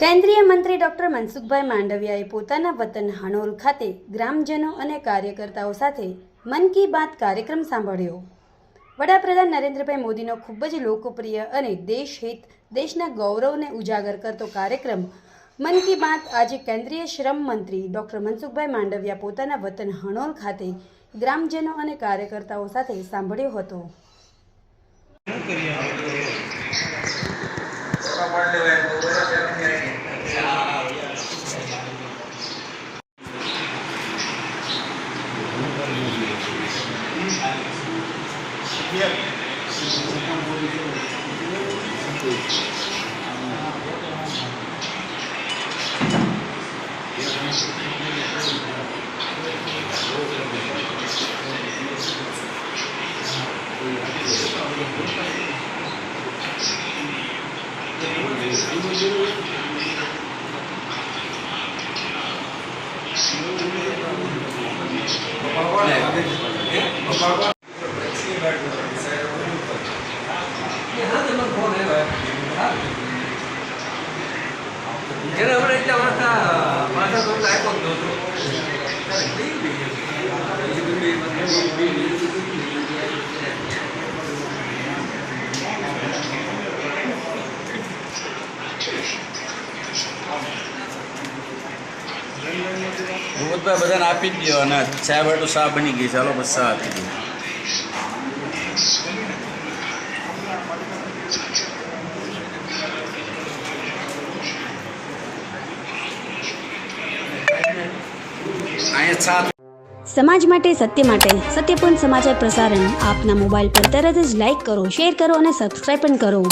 કેન્દ્રીય મંત્રી ડોક્ટર મનસુખભાઈ માંડવિયાએ પોતાના વતન હણોલ ખાતે ગ્રામજનો અને કાર્યકર્તાઓ સાથે મન કી બાત કાર્યક્રમ સાંભળ્યો। વડાપ્રધાન નરેન્દ્રભાઈ મોદીનો ખૂબ જ લોકપ્રિય અને દેશહિત દેશના ગૌરવને ઉજાગર કરતો કાર્યક્રમ મન કી બાત આજે કેન્દ્રીય શ્રમ મંત્રી ડોક્ટર મનસુખભાઈ માંડવિયા પોતાના વતન હણોલ ખાતે ગ્રામજનો અને કાર્યકર્તાઓ સાથે સાંભળ્યો હતો। ભૂપતભાઈ બધાને આપી જ દો અને ચા બેઠો ચા બની ગઈ, ચાલો બસ ચા આપી દો। સમાજ માટે સત્ય માટે સત્યપૂર્ણ સમાચાર પ્રસારણ આપના મોબાઈલ પર તરત જ લાઈક કરો, શેર કરો અને સબસ્ક્રાઈબ પણ કરો।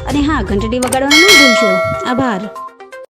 અને હા, ઘંટડી વગાડવાનું ન ભૂલશો। આભાર।